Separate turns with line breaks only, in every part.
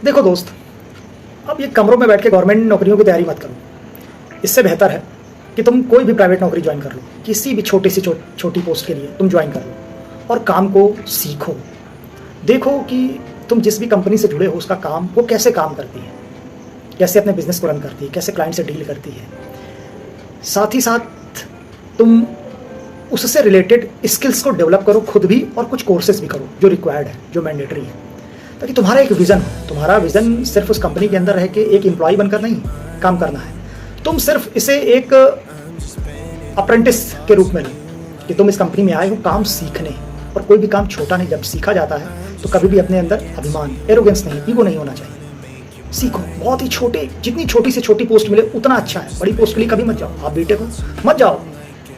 देखो दोस्त, अब ये कमरों में बैठ के गवर्नमेंट नौकरियों की तैयारी मत करो। इससे बेहतर है कि तुम कोई भी प्राइवेट नौकरी ज्वाइन कर लो, किसी भी छोटी सी छोटी पोस्ट के लिए तुम ज्वाइन कर लो और काम को सीखो। देखो कि तुम जिस भी कंपनी से जुड़े हो उसका काम वो कैसे काम करती है, कैसे अपने बिजनेस को रन करती है, कैसे क्लाइंट से डील करती है। साथ ही साथ तुम उससे रिलेटेड स्किल्स को डेवलप करो खुद भी, और कुछ कोर्सेज भी करो जो रिक्वायर्ड है, जो मैंडेटरी है, ताकि तुम्हारा एक विज़न हो। तुम्हारा विज़न सिर्फ उस कंपनी के अंदर रह के एक एम्प्लॉय बनकर नहीं काम करना है। तुम सिर्फ इसे एक अप्रेंटिस के रूप में लो कि तुम इस कंपनी में आए हो काम सीखने, और कोई भी काम छोटा नहीं, जब सीखा जाता है तो कभी भी अपने अंदर अभिमान, एरोगेंस नहीं, ईगो नहीं होना चाहिए। सीखो, बहुत ही छोटे, जितनी छोटी से छोटी पोस्ट मिले उतना अच्छा है। बड़ी पोस्ट के लिए कभी मत जाओ, आप बीटेक हो मत जाओ,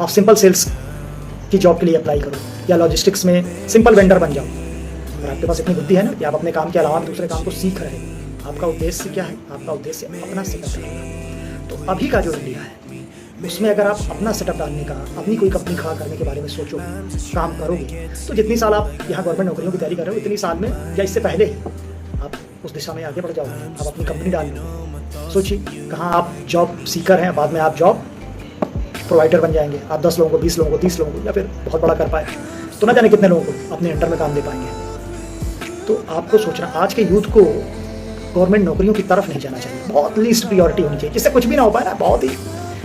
आप सिंपल सेल्स की जॉब के लिए अप्लाई करो, या लॉजिस्टिक्स में सिंपल वेंडर बन जाओ। अगर आपके पास इतनी बुद्धि है ना कि आप अपने काम के अलावा दूसरे काम को सीख रहे हैं, आपका उद्देश्य क्या है? आपका उद्देश्य अपना सेटअप डालना। तो अभी का जो इंडिया है उसमें अगर आप अपना सेटअप डालने का, अपनी कोई कंपनी खड़ा करने के बारे में सोचोगे, काम करोगे, तो जितनी साल आप यहाँ गवर्नमेंट नौकरियों की तैयारी कर रहे हो, इतनी साल में या इससे पहले आप उस दिशा में आगे बढ़ जाओगे। आप अपनी कंपनी डाल लो। सोचिए, कहाँ आप जॉब सीकर हैं, बाद में आप जॉब प्रोवाइडर बन जाएंगे। आप 10 लोगों को, 20 लोगों को, 30 लोगों को, या फिर बहुत बड़ा कर पाए तो ना जाने कितने लोगों को अपने अंडर में काम दे पाएंगे। तो आपको सोचना, आज के यूथ को गवर्नमेंट नौकरियों की तरफ नहीं जाना चाहिए। बहुत लीस्ट प्रियोरिटी होनी चाहिए, जिससे कुछ भी ना हो पाए ना, बहुत ही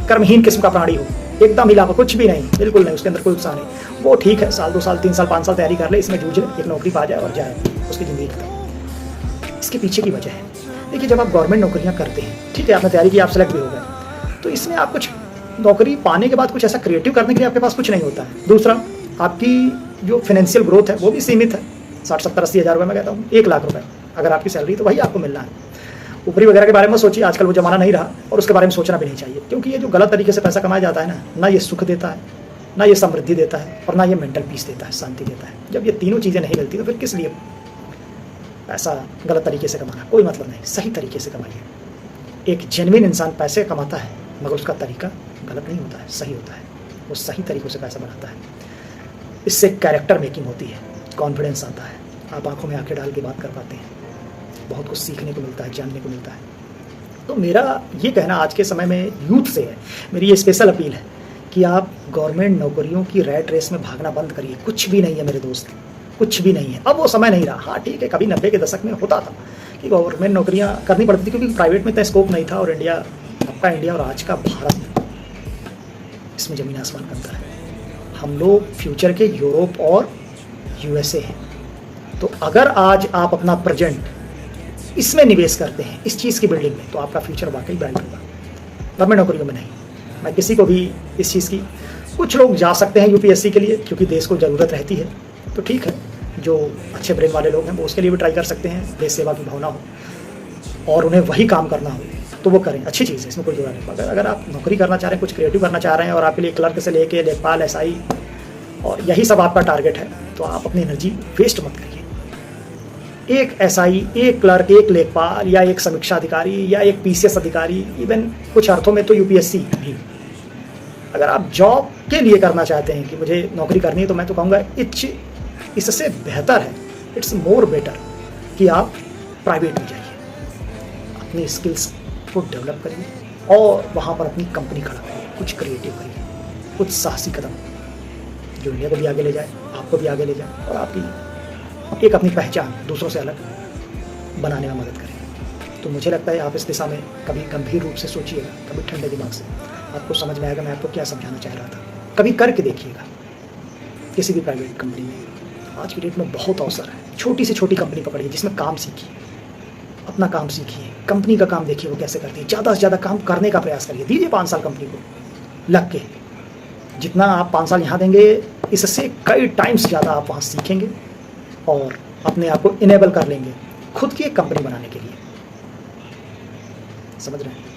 कर्महीन किस्म का प्राणी हो, एकदम ही लाभ, कुछ भी नहीं, बिल्कुल नहीं, उसके अंदर कोई उत्साह नहीं। वो ठीक है, साल 2 साल 3 साल 5 साल तैयारी कर ले, इसमें जूझ ले, एक नौकरी पा जाए और जाए, उसकी ज़िंदगी खत्म। इसके पीछे की वजह है, देखिए, जब आप गवर्नमेंट नौकरियां करते हैं, ठीक है, आपने तैयारी की, आप सेलेक्ट भी हो गए, तो इसमें आप कुछ नौकरी पाने के बाद कुछ ऐसा क्रिएटिव करने के लिए आपके पास कुछ नहीं होता है। दूसरा, आपकी जो फाइनेंशियल ग्रोथ है वो भी सीमित है। 60-70-80 हज़ार रुपये, मैं कहता हूँ 1 लाख रुपये अगर आपकी सैलरी, तो वही आपको मिलना है। ऊपरी वगैरह के बारे में सोचिए, आजकल वो ज़माना नहीं रहा, और उसके बारे में सोचना भी नहीं चाहिए, क्योंकि ये जो गलत तरीके से पैसा कमाया जाता है ना ये सुख देता है, ना ये समृद्धि देता है, और ना ये मेंटल पीस देता है, शांति देता है। जब ये तीनों चीज़ें नहीं मिलती तो फिर किस लिए पैसा गलत तरीके से कमाना? कोई मतलब नहीं, सही तरीके से कमाइए। एक जेन्युइन इंसान पैसे कमाता है, मगर उसका तरीका गलत नहीं होता है, सही होता है। वो सही तरीक़ों से पैसा बनाता है। इससे कैरेक्टर मेकिंग होती है, कॉन्फिडेंस आता है, आप आंखों में आंखें डाल के बात कर पाते हैं, बहुत कुछ सीखने को मिलता है, जानने को मिलता है। तो मेरा ये कहना आज के समय में यूथ से है, मेरी ये स्पेशल अपील है कि आप गवर्नमेंट नौकरियों की रैट रेस में भागना बंद करिए। कुछ भी नहीं है मेरे दोस्त, कुछ भी नहीं है। अब वो समय नहीं रहा। हाँ ठीक है, कभी 90 के दशक में होता था कि गवर्नमेंट नौकरियाँ करनी पड़ती थी, क्योंकि प्राइवेट में इतना स्कोप नहीं था, और इंडिया, आपका इंडिया और आज का भारत, इसमें ज़मीन आसमान का अंतर है। हम लोग फ्यूचर के यूरोप और यूएसए हैं। तो अगर आज आप अपना प्रेजेंट इसमें निवेश करते हैं, इस चीज़ की बिल्डिंग में, तो आपका फ्यूचर वाकई ब्राइट होगा, गवर्नमेंट नौकरियों में नहीं। मैं किसी को भी इस चीज़ की, कुछ लोग जा सकते हैं यूपीएससी के लिए क्योंकि देश को ज़रूरत रहती है, तो ठीक है, जो अच्छे ब्रेन वाले लोग हैं वो उसके लिए भी ट्राई कर सकते हैं, देश सेवा की भावना हो और उन्हें वही काम करना हो तो वो करें, अच्छी चीज़ है, इसमें कोई बुरा नहीं। अगर आप नौकरी करना चाह रहे हैं, कुछ क्रिएटिव करना चाह रहे हैं, और आपके लिए क्लर्क से लेके लेखपाल, एसआई, और यही सब आपका टारगेट है, तो आप अपनी एनर्जी वेस्ट मत करिए। एक एसआई, एक क्लर्क, एक लेखपाल, या एक समीक्षा अधिकारी, या एक पीसीएस अधिकारी, इवन कुछ अर्थों में तो यूपीएससी भी, अगर आप जॉब के लिए करना चाहते हैं कि मुझे नौकरी करनी है, तो मैं तो कहूँगा इससे बेहतर है, इट्स मोर बेटर कि आप प्राइवेट में जाइए, अपनी स्किल्स को डेवलप करिए और वहाँ पर अपनी कंपनी खड़ा करिए, कुछ क्रिएटिव करिए, कुछ साहसी कदम जो इंडिया को भी आगे ले जाए, आपको भी आगे ले जाए, और आपकी एक अपनी पहचान दूसरों से अलग बनाने में मदद करें। तो मुझे लगता है आप इस दिशा में कभी गंभीर रूप से सोचिएगा, कभी ठंडे दिमाग से, आपको समझ में आएगा मैं आपको क्या समझाना चाह रहा था। कभी करके देखिएगा किसी भी प्राइवेट कंपनी में। आज की डेट में बहुत अवसर है, छोटी से छोटी कंपनी पकड़िए जिसमें काम सीखिए, अपना काम सीखिए, कंपनी का काम देखिए वो कैसे करती है, ज़्यादा से ज़्यादा काम करने का प्रयास करिए, दीजिए 5 साल कंपनी को लग के। जितना आप 5 साल यहाँ देंगे, इससे कई टाइम्स ज़्यादा आप वहाँ सीखेंगे और अपने आप को इनेबल कर लेंगे खुद की एक कंपनी बनाने के लिए। समझ रहे हैं?